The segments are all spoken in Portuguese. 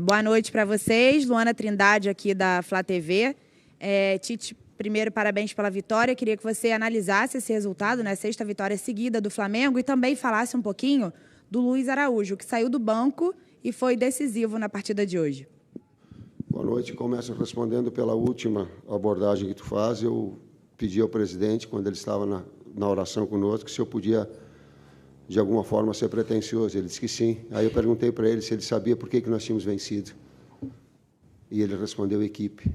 Boa noite para vocês. Luana Trindade, aqui da Flá TV. Tite, primeiro, parabéns pela vitória. Queria que você analisasse esse resultado, né? Sexta vitória seguida do Flamengo, e também falasse um pouquinho do Luiz Araújo, que saiu do banco e foi decisivo na partida de hoje. Boa noite. Começo respondendo pela última abordagem que tu faz. Eu pedi ao presidente, quando ele estava na oração conosco, se eu podia, de alguma forma, ser pretensioso. Ele disse que sim. Aí eu perguntei para ele se ele sabia por que nós tínhamos vencido. E ele respondeu equipe.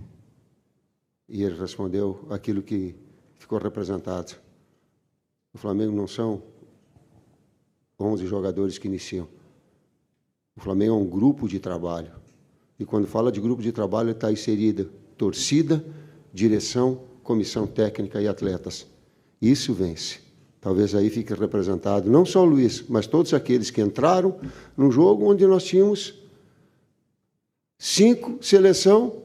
E ele respondeu aquilo que ficou representado. O Flamengo não são 11 jogadores que iniciam. O Flamengo é um grupo de trabalho. E quando fala de grupo de trabalho, está inserida torcida, direção, comissão técnica e atletas. Isso vence. Talvez aí fique representado não só o Luiz, mas todos aqueles que entraram num jogo onde nós tínhamos 5 seleção,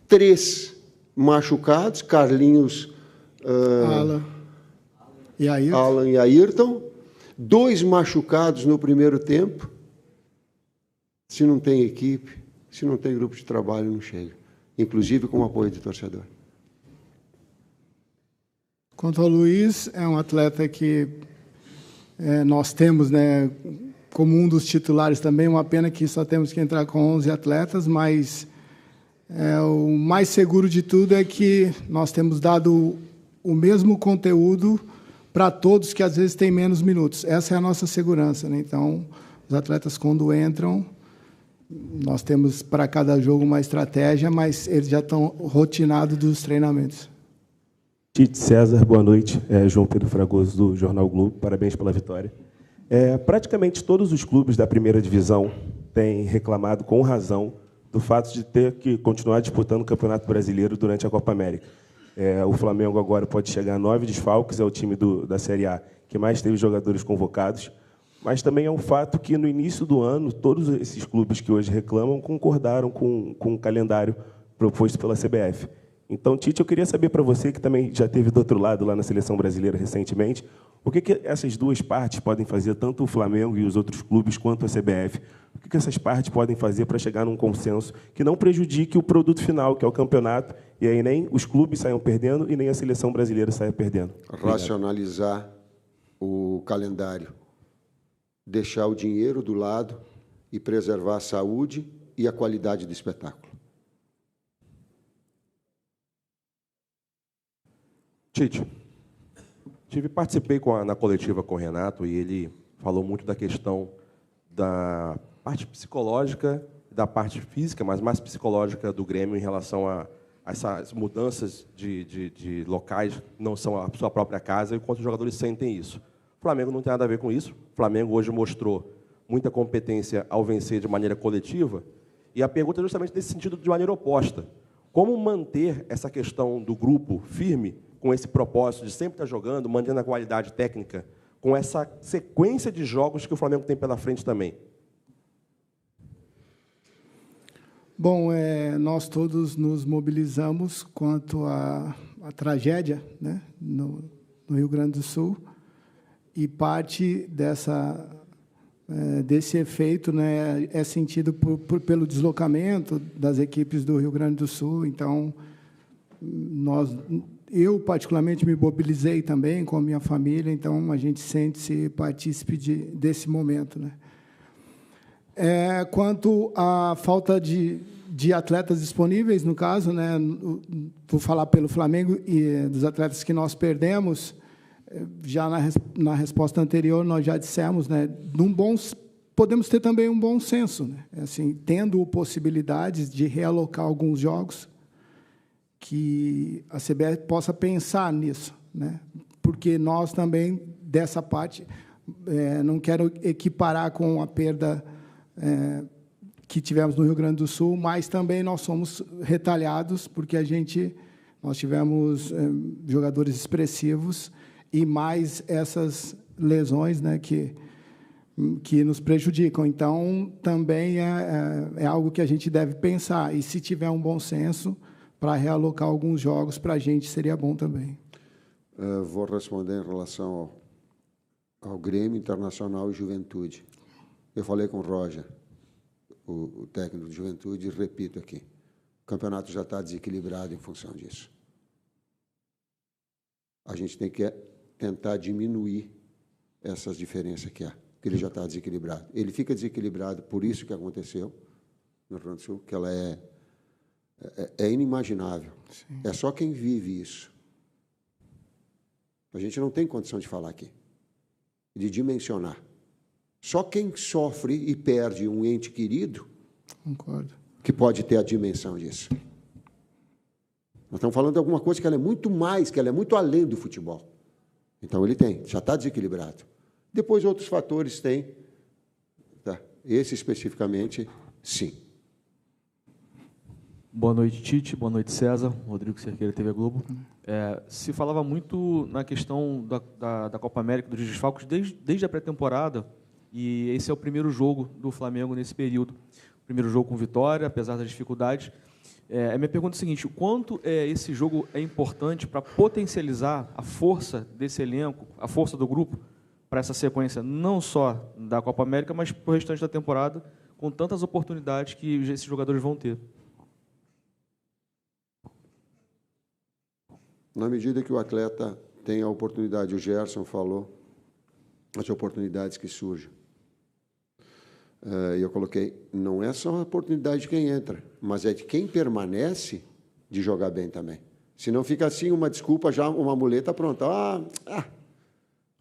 3 machucados, Carlinhos, Alan e Ayrton, 2 machucados no primeiro tempo. Se não tem equipe, se não tem grupo de trabalho, não chega. Inclusive com o apoio de torcedor. Quanto ao Luiz, é um atleta que nós temos, né, como um dos titulares também. Uma pena que só temos que entrar com 11 atletas, mas o mais seguro de tudo é que nós temos dado o mesmo conteúdo para todos que às vezes têm menos minutos. Essa é a nossa segurança, né? Então, os atletas, quando entram, nós temos para cada jogo uma estratégia, mas eles já estão rotinados dos treinamentos. Tite César, boa noite. João Pedro Fragoso, do Jornal Globo. Parabéns pela vitória. Praticamente todos os clubes da primeira divisão têm reclamado, com razão, do fato de ter que continuar disputando o Campeonato Brasileiro durante a Copa América. O Flamengo agora pode chegar a 9 desfalques, é o time da Série A que mais teve jogadores convocados, mas também é um fato que, no início do ano, todos esses clubes que hoje reclamam concordaram com o calendário proposto pela CBF. Então, Tite, eu queria saber para você, que também já esteve do outro lado lá na Seleção Brasileira recentemente, o que essas duas partes podem fazer, tanto o Flamengo e os outros clubes, quanto a CBF, o que essas partes podem fazer para chegar num consenso que não prejudique o produto final, que é o campeonato, e aí nem os clubes saiam perdendo e nem a Seleção Brasileira saia perdendo? Racionalizar o calendário, deixar o dinheiro do lado e preservar a saúde e a qualidade do espetáculo. Tite, participei na coletiva com o Renato e ele falou muito da questão da parte psicológica, da parte física, mas mais psicológica do Grêmio em relação a essas mudanças de locais que não são a sua própria casa e o quanto os jogadores sentem isso. O Flamengo não tem nada a ver com isso. O Flamengo hoje mostrou muita competência ao vencer de maneira coletiva e a pergunta é justamente nesse sentido, de maneira oposta. Como manter essa questão do grupo firme com esse propósito de sempre estar jogando, mantendo a qualidade técnica, com essa sequência de jogos que o Flamengo tem pela frente também? Bom, nós todos nos mobilizamos quanto à tragédia, né, no Rio Grande do Sul, e parte desse efeito, né, é sentido pelo deslocamento das equipes do Rio Grande do Sul. Então, eu, particularmente, me mobilizei também com a minha família, então a gente sente-se partícipe desse momento, né? Quanto à falta de atletas disponíveis, no caso, né, vou falar pelo Flamengo e dos atletas que nós perdemos, já na resposta anterior nós já dissemos, né, podemos ter também um bom senso, né, assim, tendo possibilidades de realocar alguns jogos, que a CBF possa pensar nisso, né? Porque nós também, dessa parte, não quero equiparar com a perda que tivemos no Rio Grande do Sul, mas também nós somos retalhados, porque nós tivemos jogadores expressivos e mais essas lesões, né, que nos prejudicam. Então, também é algo que a gente deve pensar. E, se tiver um bom senso, para realocar alguns jogos, para a gente seria bom também. Vou responder em relação ao Grêmio, Internacional e Juventude. Eu falei com o Roger. o técnico de Juventude, e repito aqui, o campeonato já está desequilibrado em função disso. A gente tem que tentar diminuir essas diferenças que há, que ele já está desequilibrado. Ele fica desequilibrado por isso que aconteceu no Rio Grande do Sul, que ela é inimaginável. Sim. É só quem vive isso. A gente não tem condição de falar aqui, de dimensionar. Só quem sofre e perde um ente querido, concordo, que pode ter a dimensão disso. Nós estamos falando de alguma coisa que ela é muito mais, que ela é muito além do futebol. Então, ele tem, já está desequilibrado. Depois, outros fatores têm. Tá? Esse, especificamente, sim. Boa noite, Tite. Boa noite, César. Rodrigo Cerqueira, TV Globo. Se falava muito na questão da Copa América, dos desfalques, desde a pré-temporada, e esse é o primeiro jogo do Flamengo nesse período. Primeiro jogo com vitória, apesar das dificuldades. A minha pergunta é a seguinte: o quanto esse jogo é importante para potencializar a força desse elenco, a força do grupo, para essa sequência, não só da Copa América, mas para o restante da temporada, com tantas oportunidades que esses jogadores vão ter? Na medida que o atleta tem a oportunidade, o Gerson falou, as oportunidades que surgem. E eu coloquei, não é só a oportunidade de quem entra, mas é de quem permanece de jogar bem também. Senão fica assim uma desculpa, já uma muleta pronta.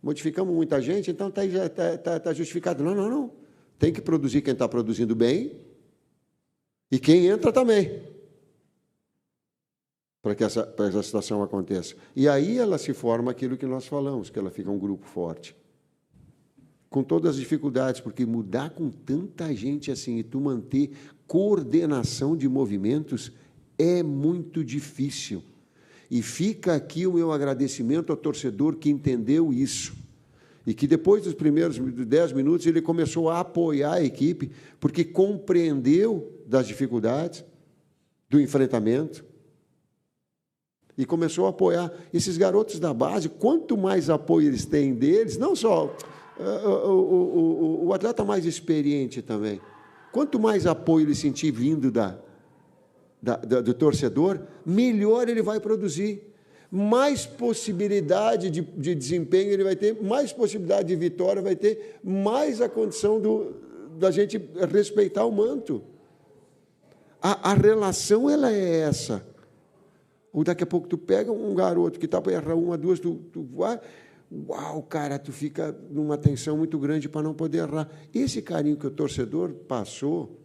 Modificamos muita gente, então tá justificado. Não. Tem que produzir quem está produzindo bem e quem entra também, para que essa situação aconteça. E aí ela se forma aquilo que nós falamos, que ela fica um grupo forte. Com todas as dificuldades, porque mudar com tanta gente assim e tu manter coordenação de movimentos é muito difícil. E fica aqui o meu agradecimento ao torcedor que entendeu isso. E que depois dos primeiros 10 minutos ele começou a apoiar a equipe, porque compreendeu das dificuldades, do enfrentamento, e começou a apoiar. Esses garotos da base, quanto mais apoio eles têm deles, não só o atleta mais experiente também, quanto mais apoio ele sentir vindo do torcedor, melhor ele vai produzir, mais possibilidade de desempenho ele vai ter, mais possibilidade de vitória vai ter, mais a condição da gente respeitar o manto. A relação ela é essa. Ou daqui a pouco tu pega um garoto que está para errar uma, duas, tu vai, uau, cara, tu fica numa tensão muito grande para não poder errar. Esse carinho que o torcedor passou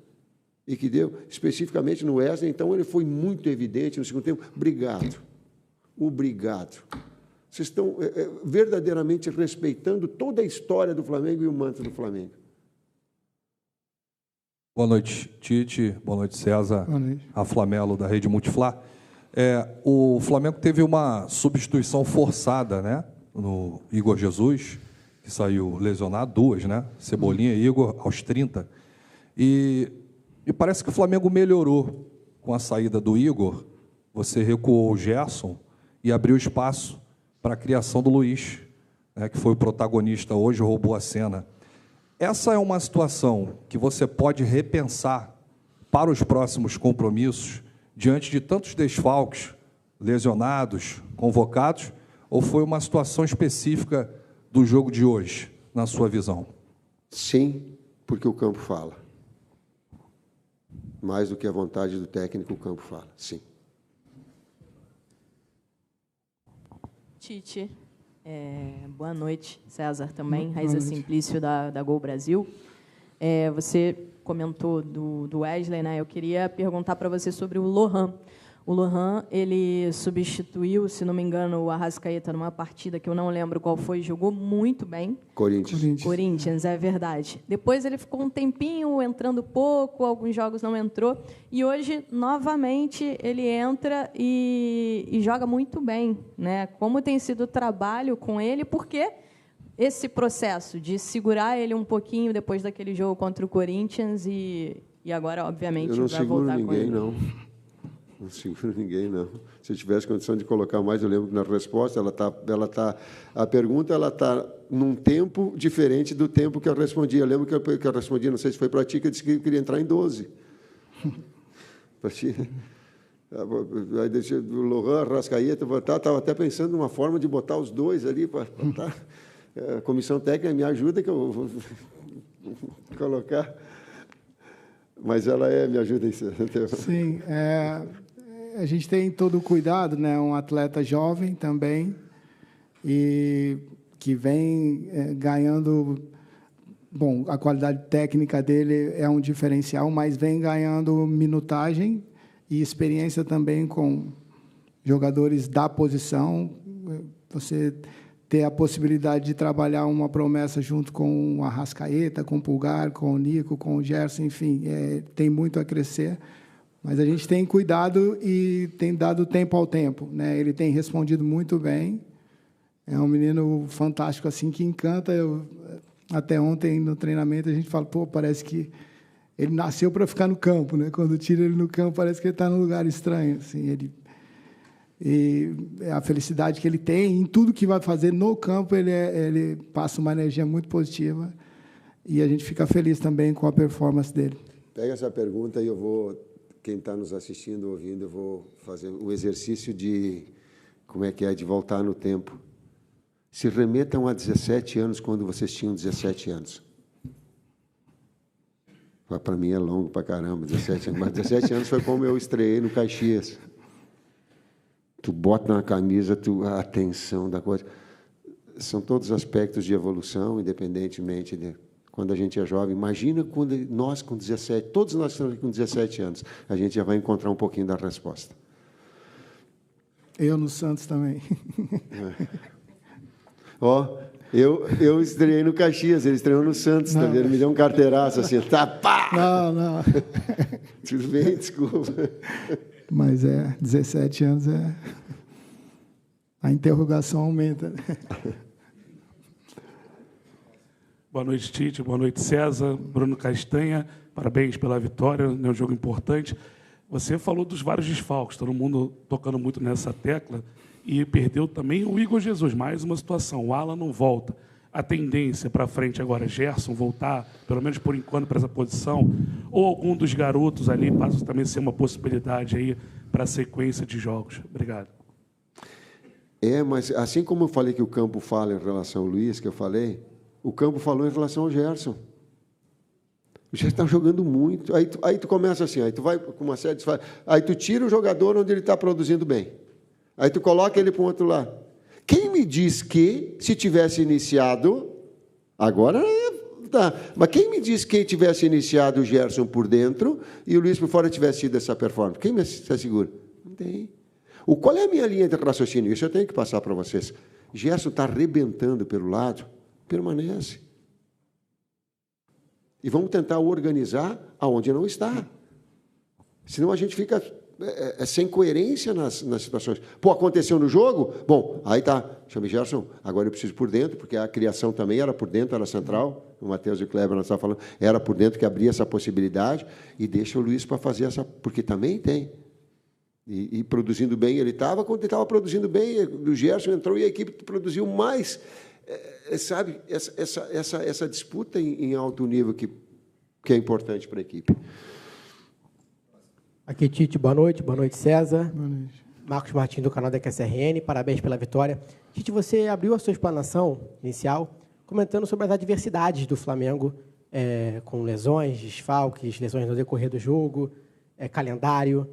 e que deu, especificamente no Wesley, então ele foi muito evidente no segundo tempo. Obrigado. Vocês estão verdadeiramente respeitando toda a história do Flamengo e o manto do Flamengo. Boa noite, Tite. Boa noite, César. Boa noite. A Flamelo, da Rede Multiflá. O Flamengo teve uma substituição forçada, né? No Igor Jesus, que saiu lesionado, 2, né? Cebolinha e Igor, aos 30. E parece que o Flamengo melhorou com a saída do Igor. Você recuou o Gerson e abriu espaço para a criação do Luiz, né? Que foi o protagonista hoje, roubou a cena. Essa é uma situação que você pode repensar para os próximos compromissos, diante de tantos desfalques, lesionados, convocados, ou foi uma situação específica do jogo de hoje, na sua visão? Sim, porque o campo fala. Mais do que a vontade do técnico, o campo fala, sim. Tite, boa noite, César também, Raíssa Simplício da Gol Brasil. Você comentou do Wesley, né? Eu queria perguntar para você sobre o Lohan. O Lohan, ele substituiu, se não me engano, o Arrascaeta numa partida que eu não lembro qual foi, jogou muito bem. Corinthians, é verdade. Depois ele ficou um tempinho entrando pouco, alguns jogos não entrou, e hoje, novamente, ele entra e joga muito bem, né? Como tem sido o trabalho com ele, porque esse processo de segurar ele um pouquinho depois daquele jogo contra o Corinthians e agora, obviamente, vai voltar com ele. Eu não seguro ninguém, não. Não seguro ninguém, não. Se eu tivesse condição de colocar mais, eu lembro que na resposta, a pergunta está num tempo diferente do tempo que eu respondi. Eu lembro que eu respondi, não sei se foi para ti, que eu disse que eu queria entrar em 12. Para ti. Aí deixei o Lohan, Arrascaeta, estava até pensando numa forma de botar os dois ali para botar. A comissão técnica me ajuda que eu vou colocar. Mas ela me ajuda isso. Sim, a gente tem todo o cuidado, né? Um atleta jovem também, e que vem ganhando... Bom, a qualidade técnica dele é um diferencial, mas vem ganhando minutagem e experiência também com jogadores da posição. Você ter a possibilidade de trabalhar uma promessa junto com o Arrascaeta, com o Pulgar, com o Nico, com o Gerson, enfim, tem muito a crescer. Mas a gente tem cuidado e tem dado tempo ao tempo, né? Ele tem respondido muito bem. É um menino fantástico, assim, que encanta. Até ontem, no treinamento, a gente fala, pô, parece que ele nasceu para ficar no campo, né? Quando tira ele no campo, parece que ele está num lugar estranho, assim. E a felicidade que ele tem em tudo que vai fazer no campo, ele passa uma energia muito positiva, e a gente fica feliz também com a performance dele. Pega essa pergunta e eu vou, quem está nos assistindo, ouvindo, eu vou fazer o exercício de, como é que é, de voltar no tempo. Se remetam a 17 anos, quando vocês tinham 17 anos. Para mim é longo para caramba, 17 anos. Mas 17 anos foi como eu estreiei no Caxias. Tu bota na camisa, a atenção da coisa. São todos aspectos de evolução, independentemente de quando a gente é jovem. Imagina quando nós com 17, todos nós estamos com 17 anos, a gente já vai encontrar um pouquinho da resposta. Eu no Santos também. Ó, eu estreiei no Caxias, ele estreou no Santos, tá vendo? Ele me deu um carteiraço assim, tá, pá! Não. Tudo bem, desculpa. Mas 17 anos a interrogação aumenta. Boa noite, Tite. Boa noite, César. Bruno Castanha, parabéns pela vitória, é um jogo importante. Você falou dos vários desfalques, todo mundo tocando muito nessa tecla, e perdeu também o Igor Jesus, mais uma situação, o Alan não volta. A tendência para frente agora, Gerson voltar, pelo menos por enquanto, para essa posição, ou algum dos garotos ali passa também a ser uma possibilidade aí para a sequência de jogos. Obrigado. Mas assim como eu falei que o campo fala em relação ao Luiz, que eu falei, o campo falou em relação ao Gerson. O Gerson está jogando muito. Aí tu começa assim, aí tu vai com uma série de... Aí tu tira o jogador onde ele está produzindo bem. Aí tu coloca ele para o outro lado. Quem me diz que, se tivesse iniciado, agora tá, mas quem me diz que tivesse iniciado o Gerson por dentro e o Luiz por fora tivesse tido essa performance? Quem me assegura? Não tem. Qual é a minha linha de raciocínio? Isso eu tenho que passar para vocês. Gerson está arrebentando pelo lado, permanece. E vamos tentar organizar aonde não está. Senão a gente fica... sem coerência nas situações. Pô, aconteceu no jogo? Bom, aí tá. Chame Gerson, agora eu preciso por dentro, porque a criação também era por dentro, era central. O Matheus e o Kleber nós estávamos falando, era por dentro que abria essa possibilidade, e deixa o Luiz para fazer essa, porque também tem. E produzindo bem, ele estava, quando ele estava produzindo bem, o Gerson entrou e a equipe produziu mais. Sabe, essa disputa em alto nível que é importante para a equipe. Aqui, Tite, boa noite, César. Boa noite. Marcos Martins, do canal da QSRN, parabéns pela vitória. Tite, você abriu a sua explanação inicial comentando sobre as adversidades do Flamengo, com lesões, desfalques, lesões no decorrer do jogo, calendário.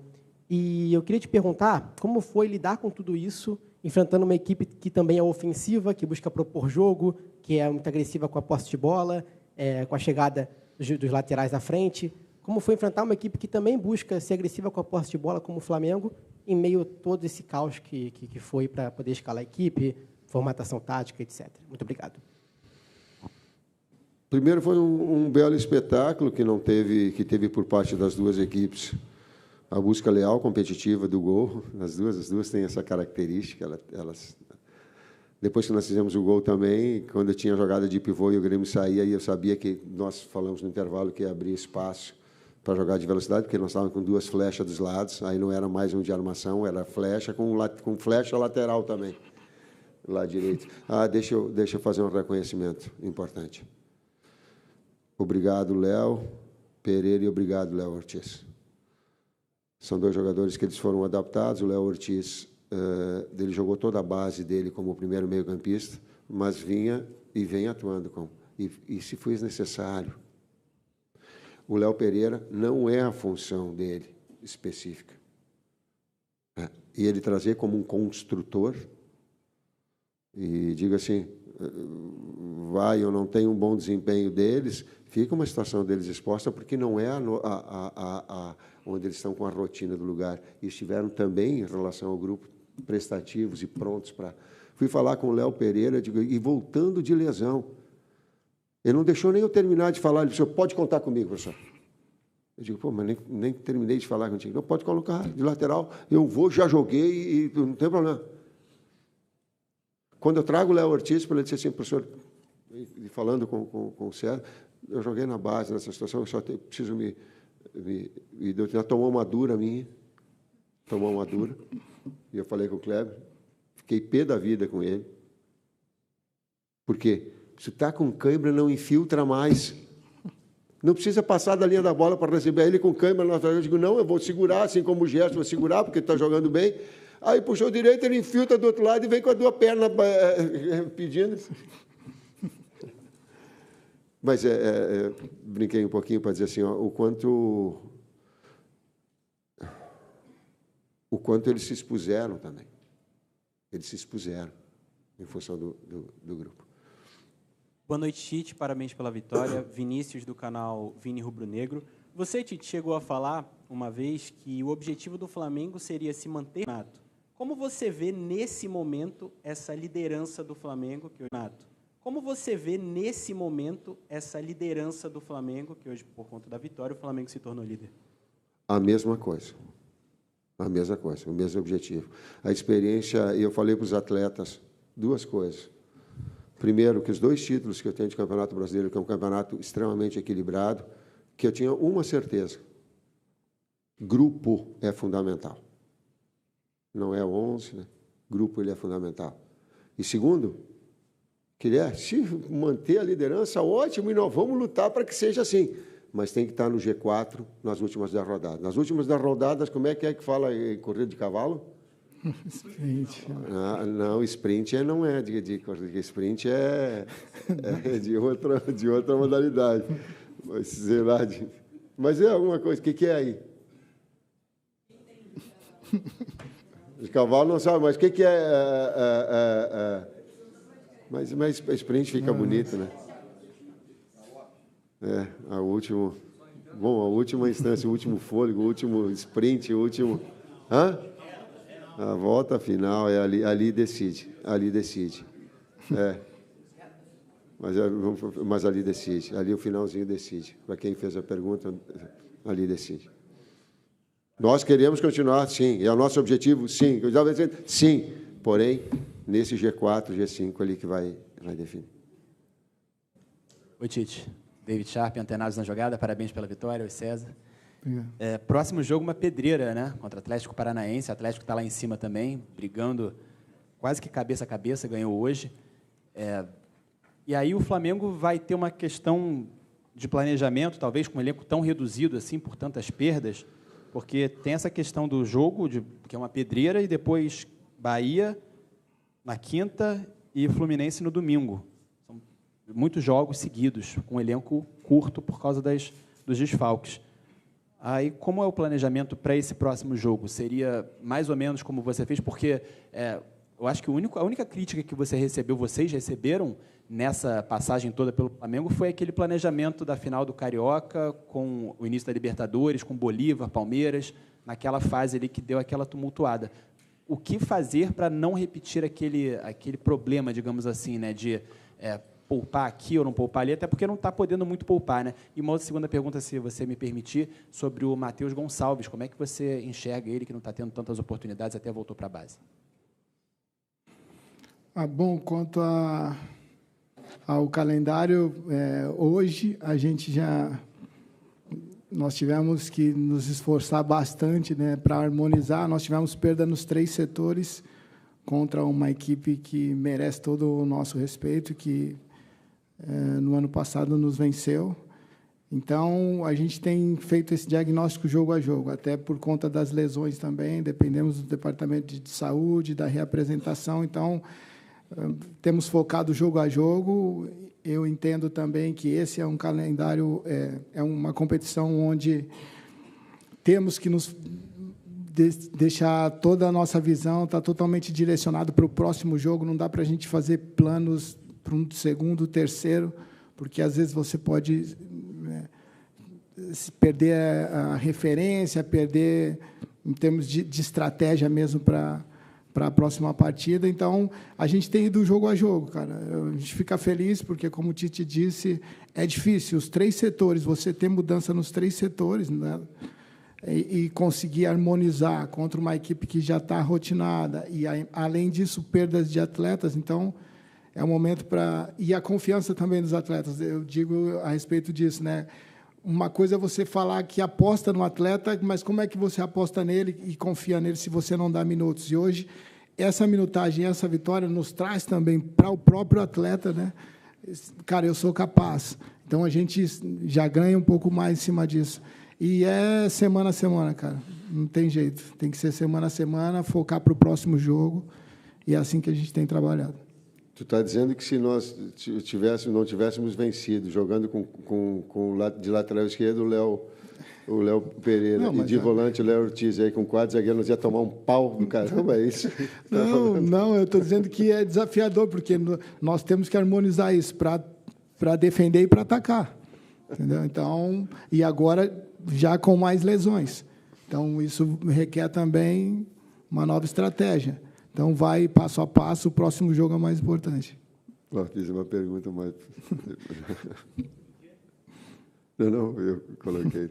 E eu queria te perguntar como foi lidar com tudo isso, enfrentando uma equipe que também é ofensiva, que busca propor jogo, que é muito agressiva com a posse de bola, com a chegada dos laterais à frente. Como foi enfrentar uma equipe que também busca ser agressiva com a posse de bola, como o Flamengo, em meio a todo esse caos que foi para poder escalar a equipe, formatação tática, etc. Muito obrigado. Primeiro, foi um belo espetáculo que teve por parte das duas equipes a busca leal, competitiva do gol. As duas têm essa característica. Depois que nós fizemos o gol também, quando eu tinha jogada de pivô e o Grêmio saía, e eu sabia que nós falamos no intervalo que ia abrir espaço para jogar de velocidade, porque nós estávamos com 2 flechas dos lados, aí não era mais um de armação, era flecha com flecha lateral também, lá direito. Deixa eu fazer um reconhecimento importante. Obrigado, Léo Pereira, e obrigado, Léo Ortiz. São 2 jogadores que eles foram adaptados. O Léo Ortiz, ele jogou toda a base dele como primeiro meio-campista, mas vinha e vem atuando e se for necessário. O Léo Pereira não é a função dele específica. E ele trazer como um construtor e diga assim, vai ou não tem um bom desempenho deles, fica uma situação deles exposta, porque não é onde eles estão com a rotina do lugar. E estiveram também, em relação ao grupo, prestativos e prontos para... Fui falar com o Léo Pereira, digo, e voltando de lesão. Ele não deixou nem eu terminar de falar. Ele disse, pode contar comigo, professor. Eu digo, pô, mas nem terminei de falar contigo. Não, pode colocar de lateral. Eu vou, já joguei e não tem problema. Quando eu trago o Léo Ortiz, ele disse assim, professor, falando com o César, eu joguei na base nessa situação, eu só preciso me doutrinar. Tomou uma dura minha. Tomou uma dura. E eu falei com o Kleber. Fiquei pé da vida com ele. Por quê? Se está com cãibra, não infiltra mais. Não precisa passar da linha da bola para receber ele com cãibra. Eu digo, não, eu vou segurar, assim como o Gerson, vou segurar, porque está jogando bem. Aí puxou direito, ele infiltra do outro lado e vem com as 2 pernas pedindo. Mas brinquei um pouquinho para dizer assim, ó, o quanto eles se expuseram também. Eles se expuseram em função do grupo. Boa noite, Tite. Parabéns pela vitória. Vinícius, do canal Vini Rubro Negro. Você, Tite, chegou a falar uma vez que o objetivo do Flamengo seria se manter no campeonato. Como você vê, nesse momento, essa liderança do Flamengo, que como você vê, nesse momento, essa liderança do Flamengo, que hoje, por conta da vitória, o Flamengo se tornou líder? A mesma coisa. A mesma coisa, o mesmo objetivo. A experiência, eu falei para os atletas 2 coisas. Primeiro, que os 2 títulos que eu tenho de Campeonato Brasileiro, que é um campeonato extremamente equilibrado, que eu tinha uma certeza. Grupo é fundamental. Não é 11, né? Grupo ele é fundamental. E segundo, que se manter a liderança, ótimo, e nós vamos lutar para que seja assim. Mas tem que estar no G4 nas últimas 10 rodadas. Nas últimas 10 rodadas, como é que fala em corrida de cavalo? Sprint. Não, sprint não é de corrida. Sprint é de outra modalidade. Mas, sei lá, mas é alguma coisa. O que é aí? De cavalo não sabe, mas o que é... Mas sprint fica bonito, né? A última instância, o último fôlego, o último sprint, o último... A volta final é ali decide. Mas ali decide. Ali o finalzinho decide. Para quem fez a pergunta, ali decide. Nós queremos continuar, sim. É o nosso objetivo, sim. Eu já dizendo, sim. Porém, nesse G4, G5 ali que vai definir. Oi, Tite. David Sharp, Antenados na Jogada. Parabéns pela vitória, oi, César. Próximo jogo, uma pedreira, né? Contra o Atlético Paranaense. O Atlético está lá em cima também, brigando quase que cabeça a cabeça, ganhou hoje. E aí o Flamengo vai ter uma questão de planejamento, talvez com um elenco tão reduzido assim, por tantas perdas, porque tem essa questão do jogo, que é uma pedreira, e depois Bahia na quinta e Fluminense no domingo. São muitos jogos seguidos, com um elenco curto por causa dos desfalques. Aí, como é o planejamento para esse próximo jogo? Seria mais ou menos como você fez? Porque eu acho que a única crítica que vocês receberam nessa passagem toda pelo Flamengo foi aquele planejamento da final do Carioca, com o início da Libertadores, com Bolívar, Palmeiras, naquela fase ali que deu aquela tumultuada. O que fazer para não repetir aquele problema, digamos assim, né, de poupar aqui ou não poupar ali, até porque não está podendo muito poupar, né? E uma outra segunda pergunta, se você me permitir, sobre o Matheus Gonçalves. Como é que você enxerga ele, que não está tendo tantas oportunidades, até voltou para a base? Bom, quanto ao calendário, hoje a gente já nós tivemos que nos esforçar bastante, né, para harmonizar. Nós tivemos perda nos 3 setores contra uma equipe que merece todo o nosso respeito, que no ano passado nos venceu. Então, a gente tem feito esse diagnóstico jogo a jogo, até por conta das lesões também, dependemos do departamento de saúde, da reapresentação. Então, temos focado jogo a jogo. Eu entendo também que esse é um calendário, é uma competição onde temos que nos deixar toda a nossa visão, está totalmente direcionado para o próximo jogo. Não dá para a gente fazer planos para um segundo, terceiro, porque às vezes você pode perder a referência, perder em termos de estratégia mesmo para a próxima partida. Então, a gente tem ido jogo a jogo, cara. A gente fica feliz, porque, como o Tite disse, é difícil. Os 3 setores, você ter mudança nos 3 setores, né? E conseguir harmonizar contra uma equipe que já está rotinada. E, além disso, perdas de atletas. Então, é um momento para... E a confiança também dos atletas. Eu digo a respeito disso, né? Uma coisa é você falar que aposta no atleta, mas como é que você aposta nele e confia nele se você não dá minutos? E hoje, essa minutagem, essa vitória nos traz também para o próprio atleta, né? Cara, eu sou capaz. Então, a gente já ganha um pouco mais em cima disso. E é semana a semana, cara. Não tem jeito. Tem que ser semana a semana, focar para o próximo jogo. E é assim que a gente tem trabalhado. Tu está dizendo que se nós não tivéssemos vencido, jogando de lateral esquerdo o Léo Pereira e de volante o Léo Ortiz, aí com 4 zagueiros, nós ia tomar um pau do caramba, é isso? Não, eu estou dizendo que é desafiador, porque nós temos que harmonizar isso para defender e para atacar. Entendeu? Então, e agora já com mais lesões. Então, isso requer também uma nova estratégia. Então, vai passo a passo, o próximo jogo é mais importante. Fiz uma pergunta mais... Não, eu coloquei.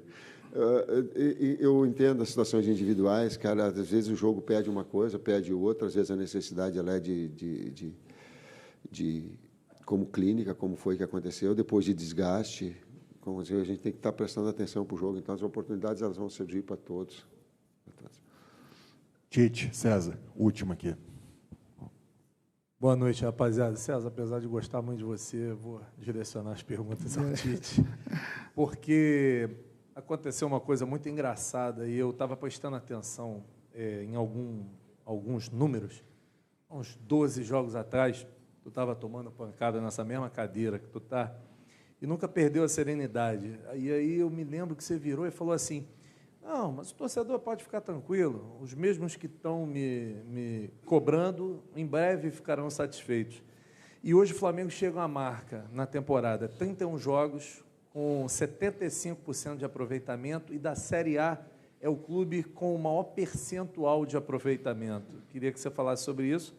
Eu entendo as situações individuais, cara, às vezes o jogo pede uma coisa, pede outra, às vezes a necessidade ela é como clínica, como foi que aconteceu, depois de desgaste, como dizer, a gente tem que estar prestando atenção para o jogo, então as oportunidades elas vão surgir para todos. Tite, César, último aqui. Boa noite, rapaziada. César, apesar de gostar muito de você, vou direcionar as perguntas ao Tite, porque aconteceu uma coisa muito engraçada e eu estava prestando atenção em alguns números. Uns 12 jogos atrás, tu estava tomando pancada nessa mesma cadeira que tu está e nunca perdeu a serenidade. E aí eu me lembro que você virou e falou assim: não, mas o torcedor pode ficar tranquilo, os mesmos que estão me cobrando, em breve ficarão satisfeitos. E hoje o Flamengo chega a uma marca na temporada, 31 jogos, com 75% de aproveitamento, e da Série A é o clube com o maior percentual de aproveitamento. Queria que você falasse sobre isso.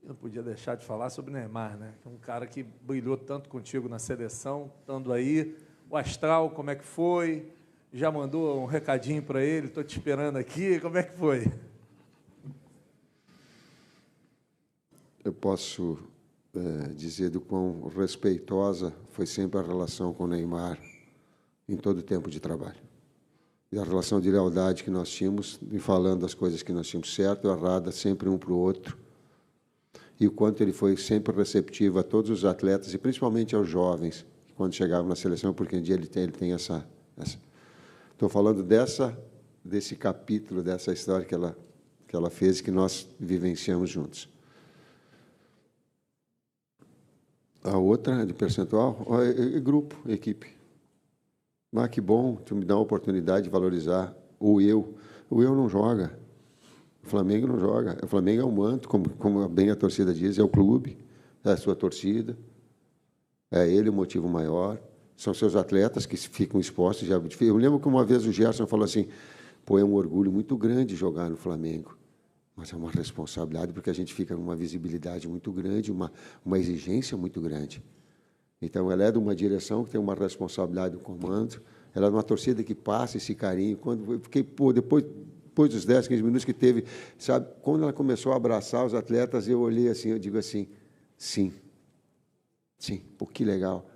Eu não podia deixar de falar sobre o Neymar, né? Um cara que brilhou tanto contigo na seleção, estando aí. O astral, como é que foi? Já mandou um recadinho para ele? Estou te esperando aqui. Como é que foi? Eu posso dizer do quão respeitosa foi sempre a relação com o Neymar em todo o tempo de trabalho. E a relação de lealdade que nós tínhamos, em falando as coisas que nós tínhamos certo ou errada, sempre um para o outro. E o quanto ele foi sempre receptivo a todos os atletas, e principalmente aos jovens, quando chegavam na seleção, porque um dia ele tem essa... Estou falando desse capítulo, dessa história que ela fez e que nós vivenciamos juntos. A outra, de percentual, é grupo, equipe. Mas que bom, tu me dá uma oportunidade de valorizar o eu. O eu não joga. O Flamengo não joga. O Flamengo é um manto, como bem a torcida diz, é o clube, é a sua torcida, é ele o motivo maior. São seus atletas que ficam expostos. Eu lembro que uma vez o Gerson falou assim: pô, é um orgulho muito grande jogar no Flamengo, mas é uma responsabilidade, porque a gente fica com uma visibilidade muito grande, uma exigência muito grande. Então, ela é de uma direção que tem uma responsabilidade do comando, ela é de uma torcida que passa esse carinho. Quando eu fiquei, pô, depois dos 10, 15 minutos que teve, sabe, quando ela começou a abraçar os atletas, eu olhei assim, eu digo assim, sim, pô, que legal.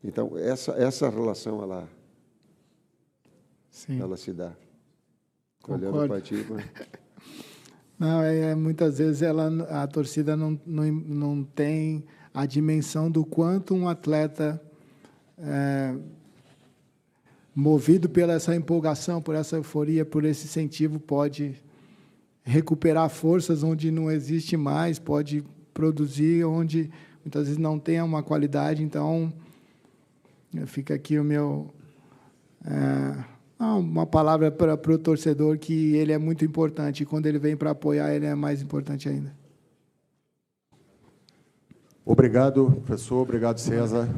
Então, essa relação, Sim. ela se dá. Concordo. Olhando para ti, Não, muitas vezes a torcida não tem a dimensão do quanto um atleta, movido pela essa empolgação, por essa euforia, por esse incentivo, pode recuperar forças onde não existe mais, pode produzir onde muitas vezes não tem uma qualidade. Então, fica aqui o meu... uma palavra para o torcedor, que ele é muito importante, e quando ele vem para apoiar, ele é mais importante ainda. Obrigado, professor. Obrigado, César.